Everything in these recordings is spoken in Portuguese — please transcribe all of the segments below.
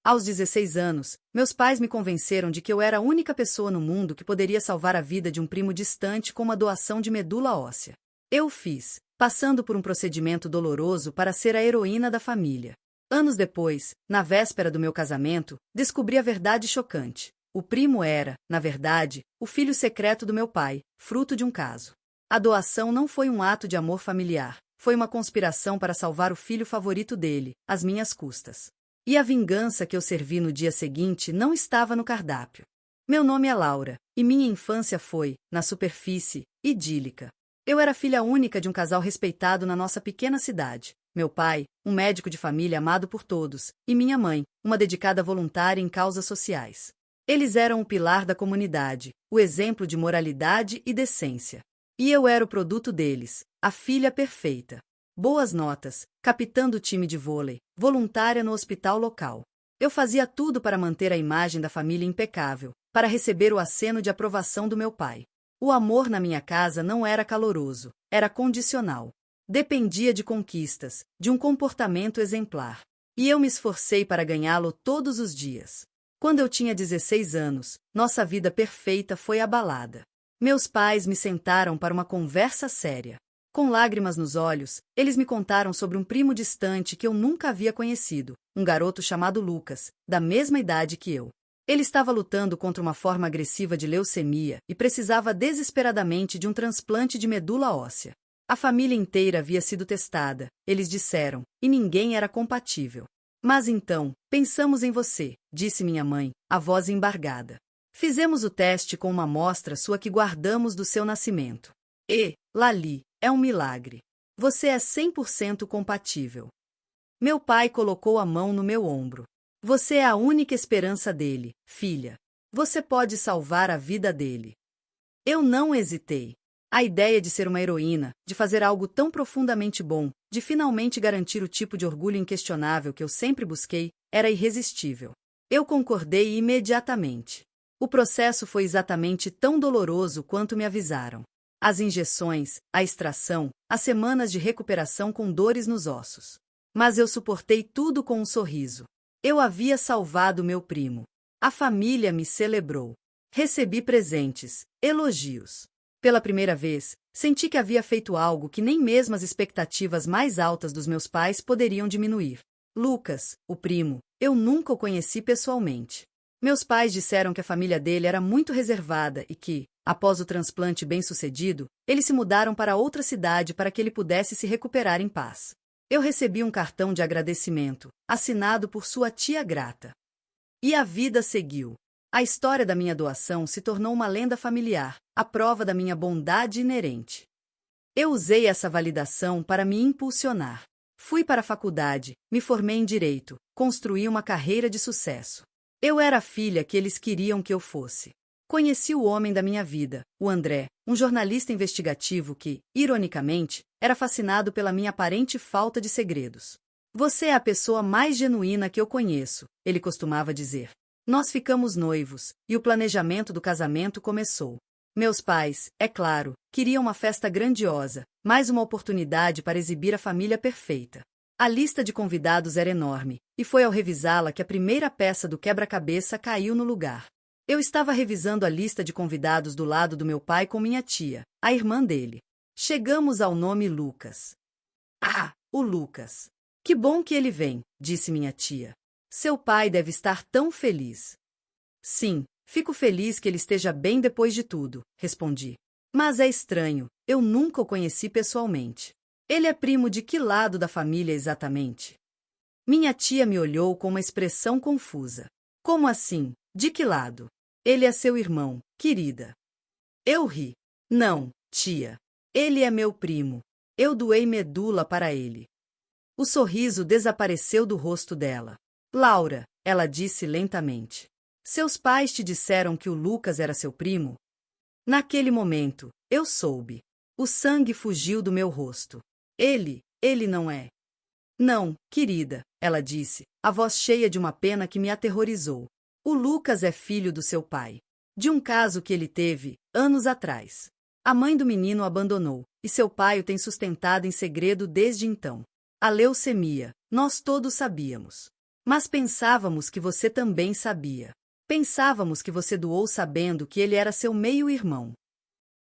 Aos 16 anos, meus pais me convenceram de que eu era a única pessoa no mundo que poderia salvar a vida de um primo distante com uma doação de medula óssea. Eu o fiz, passando por um procedimento doloroso para ser a heroína da família. Anos depois, na véspera do meu casamento, descobri a verdade chocante. O primo era, na verdade, o filho secreto do meu pai, fruto de um caso. A doação não foi um ato de amor familiar, foi uma conspiração para salvar o filho favorito dele, às minhas custas. E a vingança que eu servi no dia seguinte não estava no cardápio. Meu nome é Laura, e minha infância foi, na superfície, idílica. Eu era filha única de um casal respeitado na nossa pequena cidade. Meu pai, um médico de família amado por todos, e minha mãe, uma dedicada voluntária em causas sociais. Eles eram o pilar da comunidade, o exemplo de moralidade e decência. E eu era o produto deles, a filha perfeita. Boas notas, capitã do time de vôlei, voluntária no hospital local. Eu fazia tudo para manter a imagem da família impecável, para receber o aceno de aprovação do meu pai. O amor na minha casa não era caloroso, era condicional. Dependia de conquistas, de um comportamento exemplar. E eu me esforcei para ganhá-lo todos os dias. Quando eu tinha 16 anos, nossa vida perfeita foi abalada. Meus pais me sentaram para uma conversa séria. Com lágrimas nos olhos, eles me contaram sobre um primo distante que eu nunca havia conhecido, um garoto chamado Lucas, da mesma idade que eu. Ele estava lutando contra uma forma agressiva de leucemia e precisava desesperadamente de um transplante de medula óssea. A família inteira havia sido testada, eles disseram, e ninguém era compatível. Mas então, pensamos em você, disse minha mãe, a voz embargada. Fizemos o teste com uma amostra sua que guardamos do seu nascimento. E, Lali, é um milagre. Você é 100% compatível. Meu pai colocou a mão no meu ombro. Você é a única esperança dele, filha. Você pode salvar a vida dele. Eu não hesitei. A ideia de ser uma heroína, de fazer algo tão profundamente bom, de finalmente garantir o tipo de orgulho inquestionável que eu sempre busquei, era irresistível. Eu concordei imediatamente. O processo foi exatamente tão doloroso quanto me avisaram. As injeções, a extração, as semanas de recuperação com dores nos ossos. Mas eu suportei tudo com um sorriso. Eu havia salvado meu primo. A família me celebrou. Recebi presentes, elogios. Pela primeira vez, senti que havia feito algo que nem mesmo as expectativas mais altas dos meus pais poderiam diminuir. Lucas, o primo, eu nunca o conheci pessoalmente. Meus pais disseram que a família dele era muito reservada e que, após o transplante bem-sucedido, eles se mudaram para outra cidade para que ele pudesse se recuperar em paz. Eu recebi um cartão de agradecimento, assinado por sua tia Grata. E a vida seguiu. A história da minha doação se tornou uma lenda familiar, a prova da minha bondade inerente. Eu usei essa validação para me impulsionar. Fui para a faculdade, me formei em direito, construí uma carreira de sucesso. Eu era a filha que eles queriam que eu fosse. Conheci o homem da minha vida, o André, um jornalista investigativo que, ironicamente, era fascinado pela minha aparente falta de segredos. Você é a pessoa mais genuína que eu conheço, ele costumava dizer. Nós ficamos noivos, e o planejamento do casamento começou. Meus pais, é claro, queriam uma festa grandiosa, mais uma oportunidade para exibir a família perfeita. A lista de convidados era enorme, e foi ao revisá-la que a primeira peça do quebra-cabeça caiu no lugar. Eu estava revisando a lista de convidados do lado do meu pai com minha tia, a irmã dele. Chegamos ao nome Lucas. Ah, o Lucas! Que bom que ele vem, disse minha tia. Seu pai deve estar tão feliz. Sim, fico feliz que ele esteja bem depois de tudo, respondi. Mas é estranho, eu nunca o conheci pessoalmente. Ele é primo de que lado da família exatamente? Minha tia me olhou com uma expressão confusa. Como assim? De que lado? Ele é seu irmão, querida. Eu ri. Não, tia. Ele é meu primo. Eu doei medula para ele. O sorriso desapareceu do rosto dela. Laura, ela disse lentamente. Seus pais te disseram que o Lucas era seu primo? Naquele momento, eu soube. O sangue fugiu do meu rosto. Ele não é. Não, querida, ela disse, a voz cheia de uma pena que me aterrorizou. O Lucas é filho do seu pai. De um caso que ele teve, anos atrás. A mãe do menino o abandonou, e seu pai o tem sustentado em segredo desde então. A leucemia, nós todos sabíamos. Mas pensávamos que você também sabia. Pensávamos que você doou sabendo que ele era seu meio-irmão.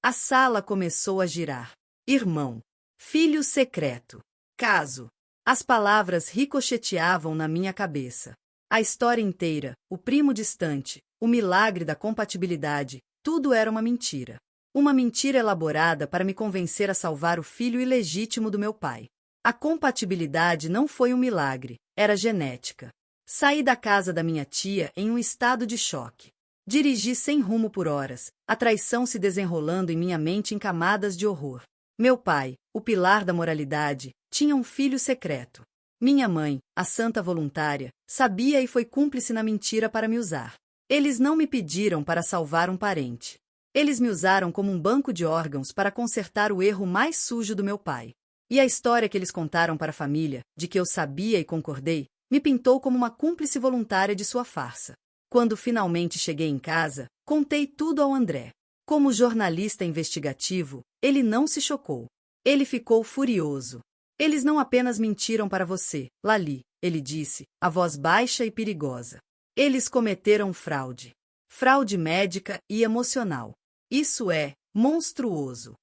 A sala começou a girar. Irmão. Filho secreto. Caso. As palavras ricocheteavam na minha cabeça. A história inteira, o primo distante, o milagre da compatibilidade, tudo era uma mentira. Uma mentira elaborada para me convencer a salvar o filho ilegítimo do meu pai. A compatibilidade não foi um milagre, era genética. Saí da casa da minha tia em um estado de choque. Dirigi sem rumo por horas, a traição se desenrolando em minha mente em camadas de horror. Meu pai, o pilar da moralidade, tinha um filho secreto. Minha mãe, a santa voluntária, sabia e foi cúmplice na mentira para me usar. Eles não me pediram para salvar um parente. Eles me usaram como um banco de órgãos para consertar o erro mais sujo do meu pai. E a história que eles contaram para a família, de que eu sabia e concordei, me pintou como uma cúmplice voluntária de sua farsa. Quando finalmente cheguei em casa, contei tudo ao André. Como jornalista investigativo, ele não se chocou. Ele ficou furioso. Eles não apenas mentiram para você, Lali, ele disse, a voz baixa e perigosa. Eles cometeram fraude. Fraude médica e emocional. Isso é monstruoso.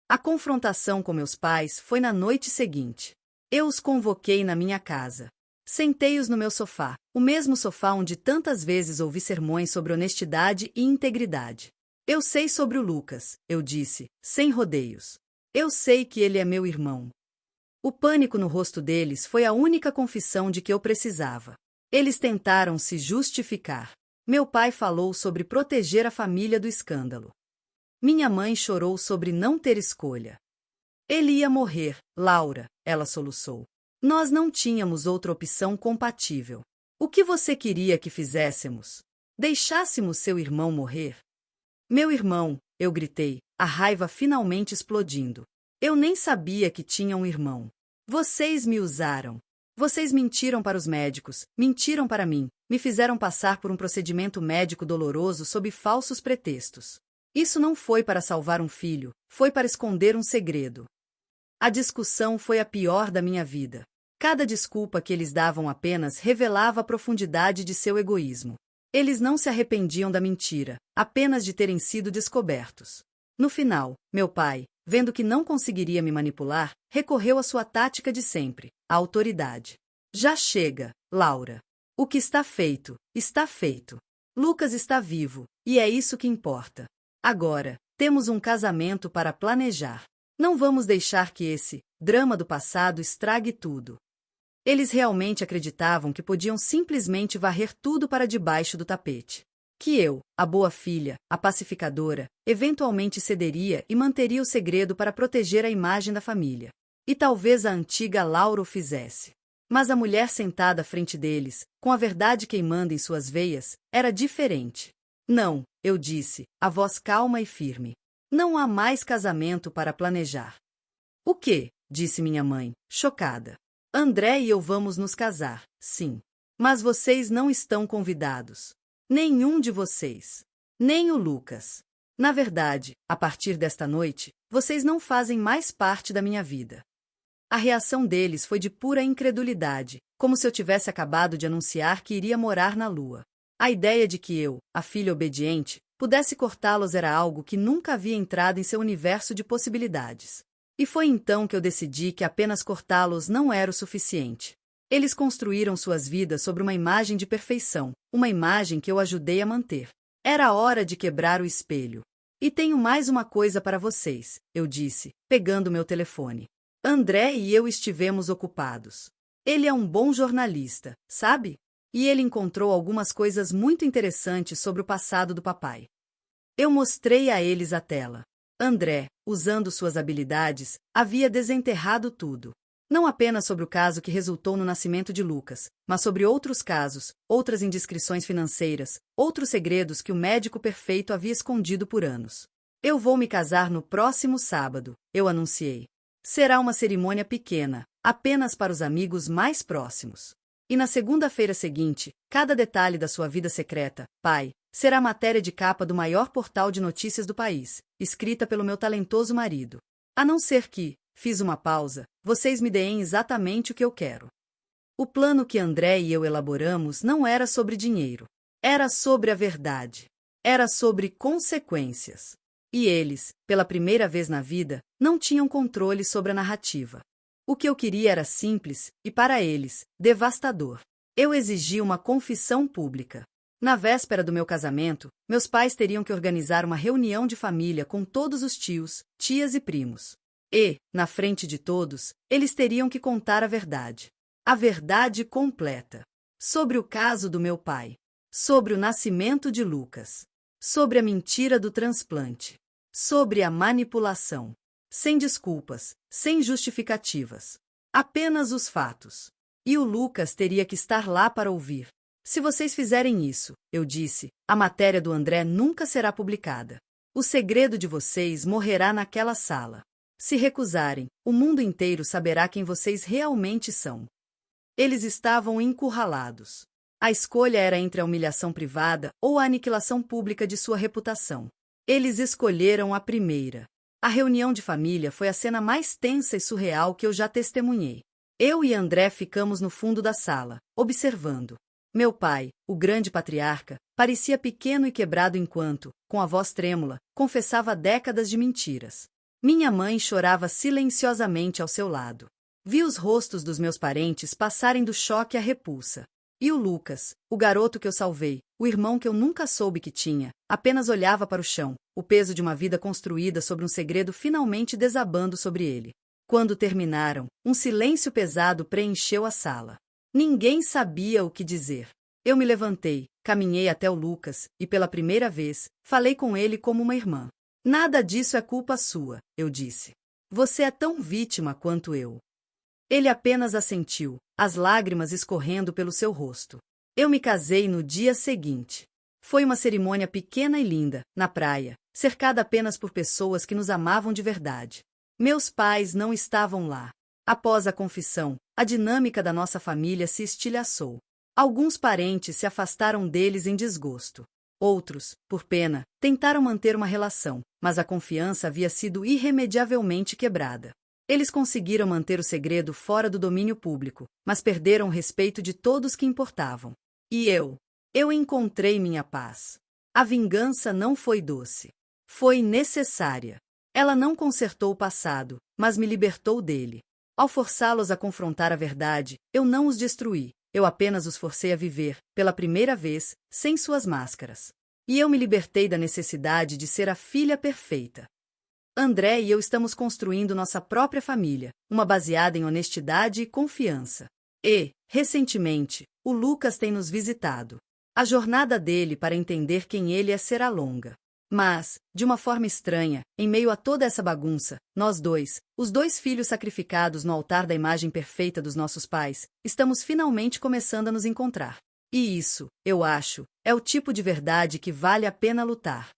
A confrontação com meus pais foi na noite seguinte. Eu os convoquei na minha casa. Sentei-os no meu sofá, o mesmo sofá onde tantas vezes ouvi sermões sobre honestidade e integridade. Eu sei sobre o Lucas, eu disse, sem rodeios. Eu sei que ele é meu irmão. O pânico no rosto deles foi a única confissão de que eu precisava. Eles tentaram se justificar. Meu pai falou sobre proteger a família do escândalo. Minha mãe chorou sobre não ter escolha. Ele ia morrer, Laura, ela soluçou. Nós não tínhamos outra opção compatível. O que você queria que fizéssemos? Deixássemos seu irmão morrer? Meu irmão, eu gritei, a raiva finalmente explodindo. Eu nem sabia que tinha um irmão. Vocês me usaram. Vocês mentiram para os médicos, mentiram para mim, me fizeram passar por um procedimento médico doloroso sob falsos pretextos. Isso não foi para salvar um filho, foi para esconder um segredo. A discussão foi a pior da minha vida. Cada desculpa que eles davam apenas revelava a profundidade de seu egoísmo. Eles não se arrependiam da mentira, apenas de terem sido descobertos. No final, meu pai, vendo que não conseguiria me manipular, recorreu à sua tática de sempre, a autoridade. Já chega, Laura. O que está feito, está feito. Lucas está vivo, e é isso que importa. Agora, temos um casamento para planejar. Não vamos deixar que esse drama do passado estrague tudo. Eles realmente acreditavam que podiam simplesmente varrer tudo para debaixo do tapete. Que eu, a boa filha, a pacificadora, eventualmente cederia e manteria o segredo para proteger a imagem da família. E talvez a antiga Laura o fizesse. Mas a mulher sentada à frente deles, com a verdade queimando em suas veias, era diferente. Não, eu disse, a voz calma e firme. Não há mais casamento para planejar. O quê? Disse minha mãe, chocada. André e eu vamos nos casar, sim. Mas vocês não estão convidados. Nenhum de vocês. Nem o Lucas. Na verdade, a partir desta noite, vocês não fazem mais parte da minha vida. A reação deles foi de pura incredulidade, como se eu tivesse acabado de anunciar que iria morar na Lua. A ideia de que eu, a filha obediente, pudesse cortá-los era algo que nunca havia entrado em seu universo de possibilidades. E foi então que eu decidi que apenas cortá-los não era o suficiente. Eles construíram suas vidas sobre uma imagem de perfeição, uma imagem que eu ajudei a manter. Era hora de quebrar o espelho. E tenho mais uma coisa para vocês, eu disse, pegando meu telefone. André e eu estivemos ocupados. Ele é um bom jornalista, sabe? E ele encontrou algumas coisas muito interessantes sobre o passado do papai. Eu mostrei a eles a tela. André, usando suas habilidades, havia desenterrado tudo. Não apenas sobre o caso que resultou no nascimento de Lucas, mas sobre outros casos, outras indiscrições financeiras, outros segredos que o médico perfeito havia escondido por anos. Eu vou me casar no próximo sábado, eu anunciei. Será uma cerimônia pequena, apenas para os amigos mais próximos. E na segunda-feira seguinte, cada detalhe da sua vida secreta, pai, será matéria de capa do maior portal de notícias do país, escrita pelo meu talentoso marido. A não ser que, fiz uma pausa, vocês me deem exatamente o que eu quero. O plano que André e eu elaboramos não era sobre dinheiro. Era sobre a verdade. Era sobre consequências. E eles, pela primeira vez na vida, não tinham controle sobre a narrativa. O que eu queria era simples e, para eles, devastador. Eu exigia uma confissão pública. Na véspera do meu casamento, meus pais teriam que organizar uma reunião de família com todos os tios, tias e primos. E, na frente de todos, eles teriam que contar a verdade. A verdade completa. Sobre o caso do meu pai. Sobre o nascimento de Lucas. Sobre a mentira do transplante. Sobre a manipulação. Sem desculpas, sem justificativas. Apenas os fatos. E o Lucas teria que estar lá para ouvir. Se vocês fizerem isso, eu disse, a matéria do André nunca será publicada. O segredo de vocês morrerá naquela sala. Se recusarem, o mundo inteiro saberá quem vocês realmente são. Eles estavam encurralados. A escolha era entre a humilhação privada ou a aniquilação pública de sua reputação. Eles escolheram a primeira. A reunião de família foi a cena mais tensa e surreal que eu já testemunhei. Eu e André ficamos no fundo da sala, observando. Meu pai, o grande patriarca, parecia pequeno e quebrado enquanto, com a voz trêmula, confessava décadas de mentiras. Minha mãe chorava silenciosamente ao seu lado. Vi os rostos dos meus parentes passarem do choque à repulsa. E o Lucas, o garoto que eu salvei, o irmão que eu nunca soube que tinha, apenas olhava para o chão, o peso de uma vida construída sobre um segredo finalmente desabando sobre ele. Quando terminaram, um silêncio pesado preencheu a sala. Ninguém sabia o que dizer. Eu me levantei, caminhei até o Lucas e, pela primeira vez, falei com ele como uma irmã. Nada disso é culpa sua, eu disse. Você é tão vítima quanto eu. Ele apenas assentiu, as lágrimas escorrendo pelo seu rosto. Eu me casei no dia seguinte. Foi uma cerimônia pequena e linda, na praia, cercada apenas por pessoas que nos amavam de verdade. Meus pais não estavam lá. Após a confissão, a dinâmica da nossa família se estilhaçou. Alguns parentes se afastaram deles em desgosto. Outros, por pena, tentaram manter uma relação, mas a confiança havia sido irremediavelmente quebrada. Eles conseguiram manter o segredo fora do domínio público, mas perderam o respeito de todos que importavam. E eu encontrei minha paz. A vingança não foi doce. Foi necessária. Ela não consertou o passado, mas me libertou dele. Ao forçá-los a confrontar a verdade, eu não os destruí, eu apenas os forcei a viver, pela primeira vez, sem suas máscaras. E eu me libertei da necessidade de ser a filha perfeita. André e eu estamos construindo nossa própria família, uma baseada em honestidade e confiança. E, recentemente, o Lucas tem nos visitado. A jornada dele para entender quem ele é será longa. Mas, de uma forma estranha, em meio a toda essa bagunça, nós dois, os dois filhos sacrificados no altar da imagem perfeita dos nossos pais, estamos finalmente começando a nos encontrar. E isso, eu acho, é o tipo de verdade que vale a pena lutar.